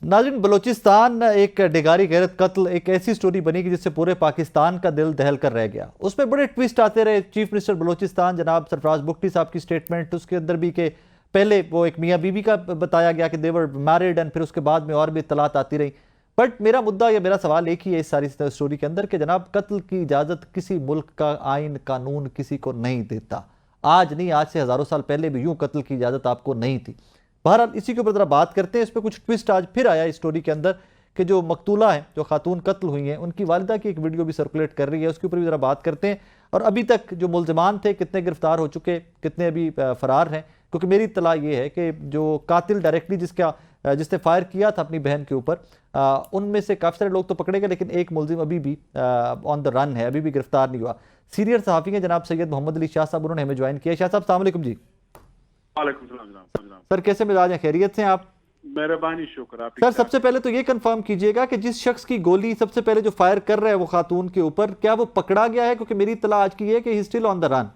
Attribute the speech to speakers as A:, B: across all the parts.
A: नाज़रीन, बलूचिस्तान एक डिगारी गैरत कत्ल एक ऐसी स्टोरी बनी कि जिससे पूरे पाकिस्तान का दिल दहल कर रह गया। उसमें बड़े ट्विस्ट आते रहे। चीफ मिनिस्टर बलूचिस्तान जनाब सरफराज बुगटी साहब की स्टेटमेंट, उसके अंदर भी के पहले वो एक मियाँ बीवी का बताया गया कि दे वर मैरिड, एंड फिर उसके बाद में और भी इत्तलात आती रही। बट मेरा मुद्दा या मेरा सवाल एक ही है इस सारी स्टोरी के अंदर कि जनाब कत्ल की इजाज़त किसी मुल्क का आइन कानून किसी को नहीं देता। आज नहीं, आज से हज़ारों साल पहले भी यूं कत्ल की इजाज़त आपको नहीं थी। बहरहाल इसी के ऊपर ज़रा बात करते हैं। इस पर कुछ ट्विस्ट आज फिर आया इस स्टोरी के अंदर कि जो मकतूला हैं, जो खातून कत्ल हुई हैं, उनकी वालिदा की एक वीडियो भी सर्कुलेट कर रही है। उसके ऊपर भी ज़रा बात करते हैं। और अभी तक जो मुल्ज़िमान थे कितने गिरफ्तार हो चुके, कितने अभी फरार हैं, क्योंकि मेरी इत्तला ये है कि जो कातिल डायरेक्टली जिसने फायर किया था अपनी बहन के ऊपर, उनमें से काफ़ी सारे लोग तो पकड़े गए, लेकिन एक मुल्जिम अभी भी ऑन द रन है, अभी भी गिरफ्तार नहीं हुआ। सीनियर सहाफ़ी हैं जनाब सैयद मोहम्मद अली शाह साहब, उन्होंने हमें ज्वाइन किया। शाह साहब अस्सलाम वालेकुम जी। सर कैसे मिजाज हैं, खैरियत से हैं आप?
B: मेहरबानी, शुक्र। आप
A: सर सबसे पहले तो ये कंफर्म कीजिएगा कि जिस शख्स की गोली सबसे पहले जो फायर कर रहा है वो खातून के ऊपर, क्या वो पकड़ा गया है? क्योंकि मेरी इत्तला आज की है कि he still on the run.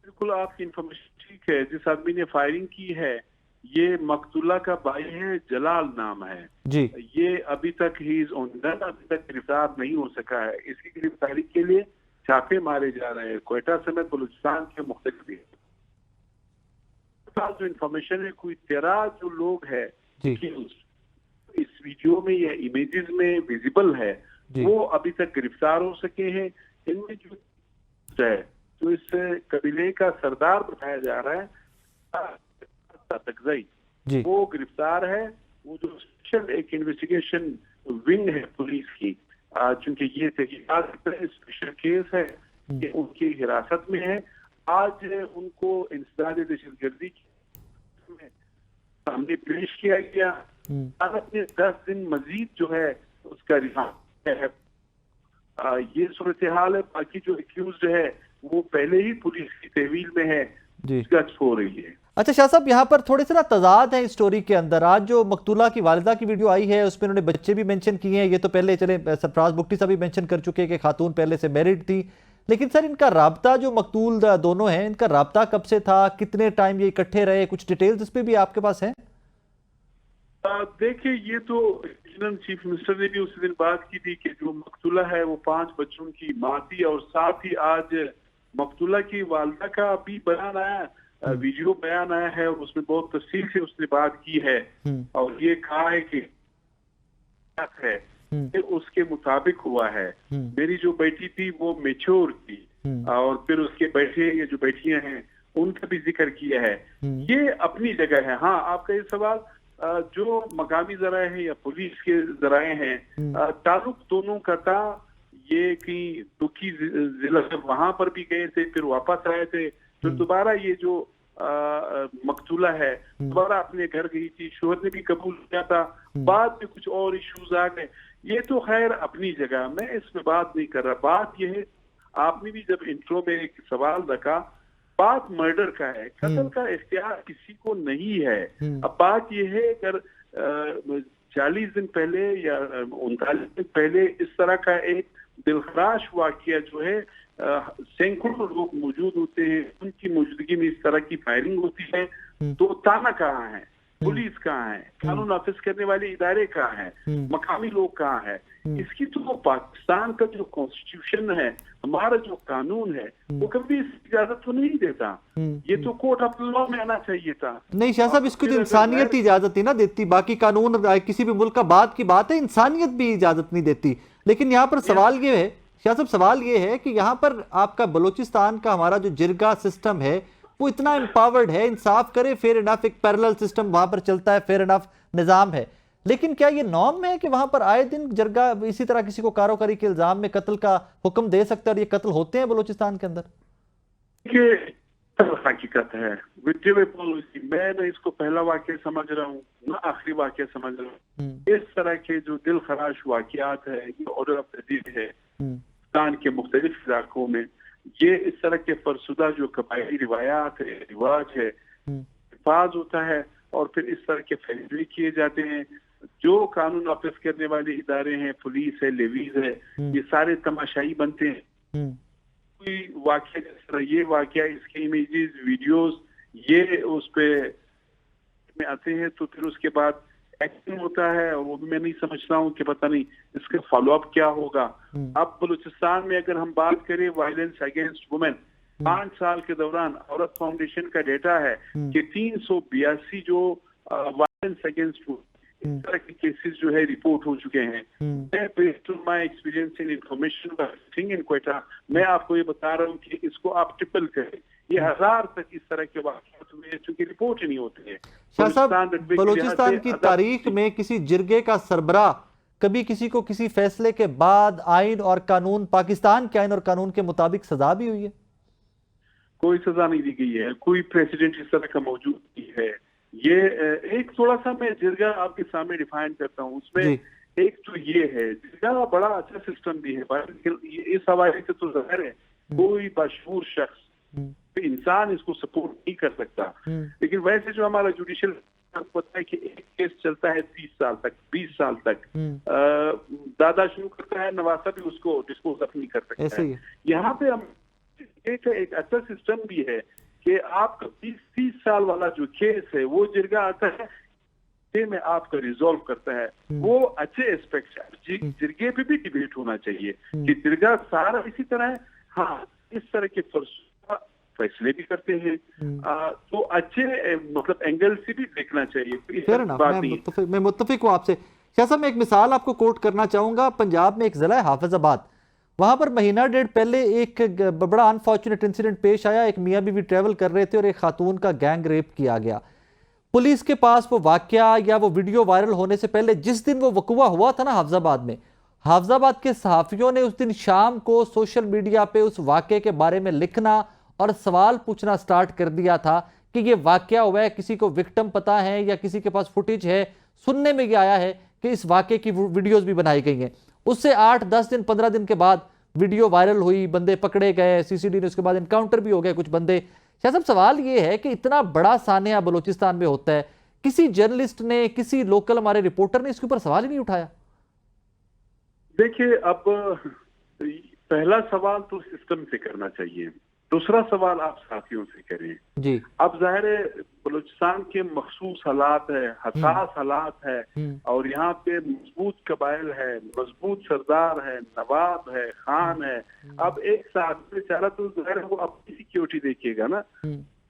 B: बिल्कुल आपकी इंफॉर्मेशन ठीक है। जिस आदमी ने फायरिंग की है ये मकतूला का भाई है, जलाल नाम है
A: जी।
B: ये अभी तक ही इज ऑन रन, अभी तक गिरफ्तार नहीं हो सका है। इसकी गिरफ्तारी के लिए छापे मारे जा रहे हैं क्वेटा समेत बलूचिस्तान के मुख्तलिफ। जो इंफॉर्मेशन है कोई 13 जो लोग है इस वीडियो में या इमेजेस में विजिबल है वो अभी तक गिरफ्तार हो सके हैं। इनमें जो है जो इस कबीले का सरदार बताया जा रहा है तकजई, वो गिरफ्तार है। वो जो स्पेशल एक इन्वेस्टिगेशन विंग है पुलिस की, चूंकि ये स्पेशल केस है कि उनकी हिरासत में है। आज उनको इंसदाद दहशतगर्दी में सामने पेश किया गया। अदालत ने 10 दिन मजीद जो है उसका रिमांड है। ये सूरत हाल है। बाकी जो एक्यूज्ड है वो पहले ही पुलिस की तहवील में है, गश्त हो रही है।
A: अच्छा शाह साहब, यहाँ पर थोड़े से ना तजाद है इस स्टोरी के अंदर। आज जो मकतूला की वालिदा की वीडियो आई है उसमें उन्होंने बच्चे भी मेंशन किए हैं। ये तो पहले चले सरफराज बुगटी साहब भी मेंशन कर चुके हैं कि खातून पहले से मैरिड थी, लेकिन सर इनका राब्ता जो मकतूल दोनों हैं, इनका राब्ता कब से था, कितने टाइम ये इकट्ठे रहे, कुछ डिटेल्स इस पे भी आपके पास है?
B: देखिए ये तो चीफ मिनिस्टर ने भी उसी दिन बात की थी कि जो मकतूला है वो 5 बच्चों की माँ थी। और साथ ही आज मकतूला की वालिदा का भी बयान आया, वीडियो बयान आया है, और उसमें बहुत तफसील से उसने बात की है और ये कहा है कि उसके मुताबिक हुआ है। मेरी जो बेटी थी वो मेच्योर थी, और फिर उसके बेटे ये जो बेटियां हैं उनका भी जिक्र किया है। ये अपनी जगह है। हाँ, आपका ये सवाल जो मकामी जराए हैं या पुलिस के जराए हैं, ताल्लुक दोनों का था। ये कि दुखी जिला वहां पर भी गए थे, फिर वापस आए थे, फिर दोबारा ये जो मकतूला है दोबारा अपने घर गई थी। शोहर ने भी कबूल किया था, बाद में कुछ और इश्यूज आ गए। ये तो खैर अपनी जगह, मैं इसमें बात नहीं कर रहा। बात यह है, आपने भी जब इंट्रो में एक सवाल रखा, बात मर्डर का है, कत्ल का इख्तियार किसी को नहीं है। अब बात यह है अगर 40 दिन पहले या 39 दिन पहले इस तरह का एक दिलखराश वाकया जो है, सैकड़ों लोग मौजूद होते हैं, उनकी मौजूदगी में इस तरह की फायरिंग होती है, तो ताना कहाँ है, पुलिस कहाँ है, कानून नाफिज करने वाले इदारे कहाँ हैं, मकामी लोग कहाँ हैं? इसकी तो पाकिस्तान का जो कॉन्स्टिट्यूशन है, हमारा जो कानून है, वो कभी इस इजाजत तो नहीं देता। ये तो कोर्ट ऑफ लॉ में आना चाहिए था।
A: नहीं शाह साहब, इसको तो इंसानियत इजाजत ही ना देती। बाकी कानून किसी भी मुल्क का बात की बात है, इंसानियत भी इजाजत नहीं देती। लेकिन यहाँ पर सवाल ये है शाह साहब, सवाल ये है कि यहाँ पर आपका बलूचिस्तान का हमारा जो जिरगा सिस्टम है वो इतना एम्पावर्ड है, इंसाफ करे, फेयर इनफ एक पैरेलल सिस्टम वहां पर चलता है, फेयर इनफ निजाम है। लेकिन क्या ये नॉर्म है कि वहां पर आए दिन जरगा इसी तरह किसी को कारोकारी के इल्जाम में कत्ल का हुक्म दे सकता है, और ये कत्ल होते हैं बलूचिस्तान के अंदर?
B: हकीकत है पॉलिसी, मैं न इसको पहला वाक्य समझ रहा हूँ न आखिरी वाक्य समझ रहा हूँ। इस तरह के जो दिल खराश वाकयात है, ये ऑर्डर ऑफ द डे है पाकिस्तान के मुख्तलिफ इलाकों में, ये इस तरह के फरसुदा जो कबायली रिवायात है, रिवाज है, हिफाज होता है, और फिर इस तरह के फैसले किए जाते हैं। जो कानून नाफिज करने वाले इदारे हैं, पुलिस है, लेवीज है, ये सारे तमाशाई बनते हैं। कोई वाकया जिस तरह ये वाकया, इसके इमेजेस, वीडियोस ये उस पे में आते हैं, तो फिर उसके बाद एक्शन होता है, वो भी मैं नहीं समझता हूँ कि पता नहीं इसका फॉलो अप क्या होगा। अब बलूचिस्तान में अगर हम बात करें वायलेंस अगेंस्ट वुमेन, 5 साल के दौरान औरत फाउंडेशन का डेटा है कि 382 जो वायलेंस अगेंस्ट इस तरह के केसेस जो है रिपोर्ट हो चुके हैं। मैं based on my experience in information thing in Quetta, मैं आपको ये बता रहा हूँ कि इसको आप ट्रिपल करें, ये 1000 तक इस तरह के वाक़यात हुए चूंकि रिपोर्ट ही नहीं होती है।
A: शाह साहब, बलूचिस्तान की तारीख में किसी जिरगे का सरबराह कभी किसी को किसी फैसले के बाद आइन और कानून, पाकिस्तान के आइन और कानून के मुताबिक सजा भी हुई है?
B: कोई सजा नहीं दी गई है, कोई प्रेसिडेंट इस तरह का मौजूद नहीं है। ये एक थोड़ा सा मैं जिरगा आपके सामने डिफाइन करता हूँ, उसमें एक तो ये है, जिरगा बड़ा अच्छा सिस्टम भी है, इस हवाले से तो ज़ाहिर है कोई मशहूर शख्स इंसान इसको सपोर्ट नहीं कर सकता। लेकिन वैसे जो हमारा जुडिशियल पता है कि एक केस चलता है 30 साल तक, 20 साल तक, दादा शुरू करता है, नवासा भी उसको डिस्पोज अप नहीं कर सकता है। यहाँ पे हम एक अच्छा सिस्टम भी है कि आपका 20-30 साल वाला जो केस है वो जिरगा आता है में आपका रिजॉल्व करता है। वो अच्छे एस्पेक्ट है। जिरगे पे भी डिबेट होना चाहिए कि जिरगा सारा इसी तरह है, हाँ इस तरह के फैसले भी करते हैं, तो अच्छे मतलब एंगल से भी देखना चाहिए।
A: मैं मुत्तफिक हूँ आपसे। शाह साहब, मैं एक मिसाल आपको कोट करना चाहूंगा। पंजाब में एक जिला है हाफिजाबाद, वहां पर महीना डेढ़ पहले एक बड़ा अनफॉर्चुनेट इंसिडेंट पेश आया। एक मियाँ बीवी ट्रैवल कर रहे थे और एक खातून का गैंग रेप किया गया। पुलिस के पास वो वाकया या वो वीडियो वायरल होने से पहले, जिस दिन वो वकुआ हुआ था ना हाफिजाबाद में, हाफिजाबाद के सहाफियों ने उस दिन शाम को सोशल मीडिया पे उस वाकये के बारे में लिखना और सवाल पूछना स्टार्ट कर दिया था कि ये वाकया हुआ है, किसी को विक्टिम पता है या किसी के पास फुटेज है। सुनने में ये आया है कि इस वाकये की वीडियोस भी बनाई गई हैं। उससे 8-10 दिन 15 दिन के बाद वीडियो वायरल हुई, बंदे पकड़े गए, सीसीडी ने उसके बाद इनकाउंटर भी हो गए कुछ बंदे। शाह साहब, सवाल ये है कि इतना बड़ा सानिया बलूचिस्तान में होता है, किसी जर्नलिस्ट ने, किसी लोकल हमारे रिपोर्टर ने इसके ऊपर सवाल ही नहीं उठाया?
B: देखिए, अब पहला सवाल तो सिस्टम से करना चाहिए, दूसरा सवाल आप साथियों से करें जी। अब जाहिर है बलूचिस्तान के मखसूस हालात है, हसास हालात है, और यहाँ पे मजबूत कबाइल है, मजबूत सरदार है, नवाब है, खान है। अब एक साथ बेचारा तो जाहिर है वो अपनी सिक्योरिटी देखिएगा ना।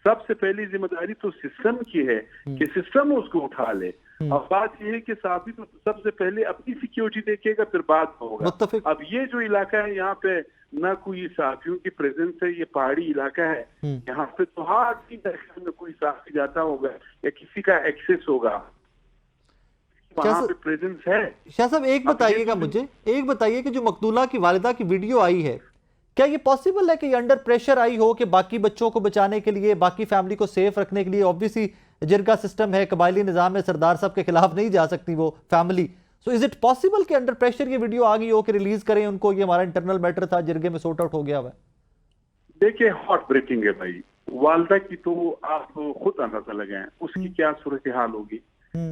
B: सबसे पहली जिम्मेदारी तो सिस्टम की है कि सिस्टम उसको उठा ले। अब बात यह है कि साथी तो सबसे पहले अपनी सिक्योरिटी देखेगा, फिर बात होगा। अब ये जो इलाका है यहाँ पे ना कोई साथियों की प्रेजेंस है, ये पहाड़ी इलाका है, यहाँ पे तो हर में कोई साथी जाता होगा या किसी का एक्सेस होगा, वहाँ पे प्रेजेंस है।
A: शाह साहब, एक बताइएगा मुझे, एक बताइए कि जो मकतूला की वालिदा की वीडियो आई है, क्या ये पॉसिबल है कि ये अंडर प्रेशर आई हो कि बाकी बच्चों को बचाने के लिए, बाकी फैमिली को सेफ रखने के लिए? ऑब्वियसली जिरगा सिस्टम है, कबायली निज़ाम है, सरदार साहब के खिलाफ नहीं जा सकती वो family. So is it possible कि अंडर प्रेशर ये वीडियो आ गई हो कि रिलीज करें उनको, ये हमारा इंटरनल मैटर था, जिरगे में सॉर्ट आउट हो गया हुआ?
B: देखिए, हॉट ब्रेकिंग है भाई। वालदा की तो आप खुद अंदाजा लगाएं उसकी क्या सूरत हाल होगी।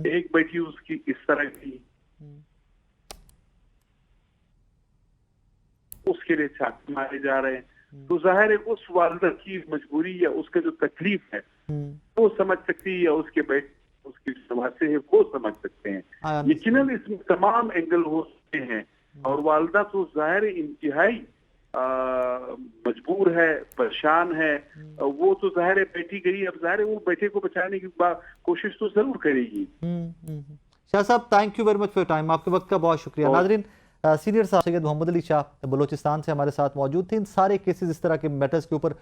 B: एक बेटी उसकी इस तरह की, उसके लिए छात्र मारे जा रहे हैं, तो जाहिर है उस वालदा की मजबूरी या उसका जो तकलीफ है वो समझ सकती है, या उसके बेटे उसकी से है वो समझ सकते हैं। यकीनन इसमें तमाम एंगल हो सकते हैं, और वालदा तो जाहिर इंतहाई मजबूर है, परेशान है। वो तो जाहिर है बेटी गई, अब जाहिर है वो बेटे को बचाने की कोशिश तो जरूर करेगी।
A: शाह साहब, thank you very much for time, आपके वक्त का बहुत शुक्रिया। नाजरीन, सीनियर साहब सैयद मोहम्मद अली शाह बलूचिस्तान से हमारे साथ मौजूद थे। इन सारे केसेस, इस तरह के मैटर्स के ऊपर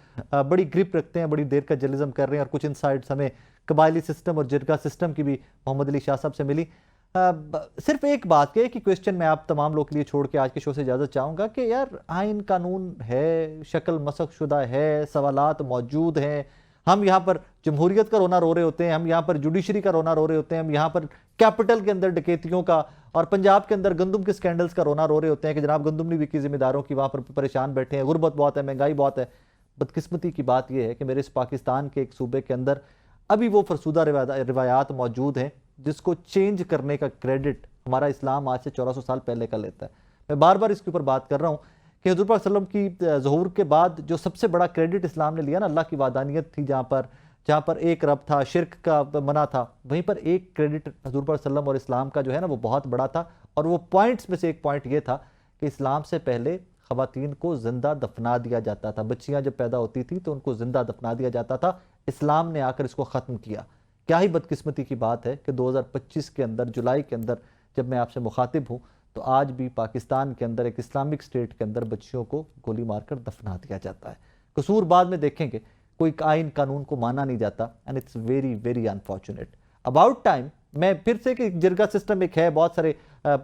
A: बड़ी ग्रिप रखते हैं, बड़ी देर का जर्नलिज्म कर रहे हैं, और कुछ इनसाइट्स हमें कबायली सिस्टम और जिरगा सिस्टम की भी मोहम्मद अली शाह साहब से मिली। सिर्फ एक बात के कि क्वेश्चन मैं आप तमाम लोग के लिए छोड़ के आज के शो से इजाज़त चाहूँगा कि यार आइन कानून है, शक्ल मसक शुदा है, सवालात मौजूद हैं। हम यहाँ पर जमहूरियत का रोना रो रहे होते हैं, हम यहाँ पर जुडिशरी का रोना रो रहे होते हैं, हम यहाँ पर कैपिटल के अंदर डकैतियों का और पंजाब के अंदर गंदम के स्कैंडल्स का रोना रो रहे होते हैं कि जनाब गंदम नहीं बिकी जिम्मेदारों की, वहाँ पर परेशान बैठे हैं, गुर्बत बहुत है, महंगाई बहुत है। बदकिस्मती की बात यह है कि मेरे इस पाकिस्तान के एक सूबे के अंदर अभी वो फरसूदा रिवायात मौजूद हैं जिसको चेंज करने का क्रेडिट हमारा इस्लाम आज से 1400 साल पहले का लेता है। मैं बार बार इसके ऊपर बात कर रहा हूँ कि हुज़ूर पाक सल्लल्लाहु अलैहि वसल्लम की ज़हूर के बाद जो सबसे बड़ा क्रेडिट इस्लाम ने लिया ना, अल्लाह की वादानियत थी, जहाँ पर جہاں پر ایک رب تھا، شرک کا منع تھا، وہیں پر ایک کریڈٹ حضور پر صلی اللہ علیہ وسلم اور اسلام کا جو ہے نا وہ بہت بڑا تھا، اور وہ پوائنٹس میں سے ایک پوائنٹ یہ تھا کہ اسلام سے پہلے خواتین کو زندہ دفنا دیا جاتا تھا. بچیاں جب پیدا ہوتی تھی تو ان کو زندہ دفنا دیا جاتا تھا. اسلام نے آ کر اس کو ختم کیا. کیا ہی بدقسمتی کی بات ہے کہ 2025 کے اندر، جولائی کے اندر جب میں آپ سے مخاطب ہوں، تو آج بھی پاکستان کے اندر ایک اسلامک اسٹیٹ کے اندر بچیوں کو گولی مار کر دفنا دیا جاتا ہے. قصور بعد میں دیکھیں گے، کوئی آئین قانون کو مانا نہیں جاتا، and it's very very unfortunate. About time میں پھر سے کہ جرگہ سسٹم ایک ہے، بہت سارے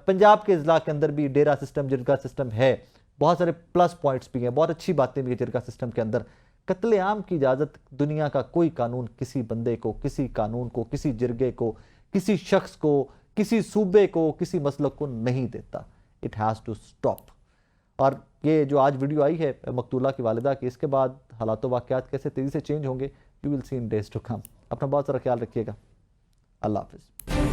A: پنجاب کے اضلاع کے اندر بھی ڈیرا سسٹم، جرگہ سسٹم ہے، بہت سارے پلس پوائنٹس بھی ہیں، بہت اچھی باتیں بھی ہیں جرگہ سسٹم کے اندر. قتل عام کی اجازت دنیا کا کوئی قانون کسی بندے کو، کسی قانون کو، کسی جرگے کو، کسی شخص کو، کسی صوبے کو، کسی مسلک کو نہیں دیتا. It has to stop. اور یہ جو آج ویڈیو آئی ہے مقتولہ کی والدہ کی، اس کے بعد حالات و واقعات کیسے تیزی سے چینج ہوں گے، you will see in days to come. اپنا بہت سارا خیال رکھیے گا. اللہ حافظ.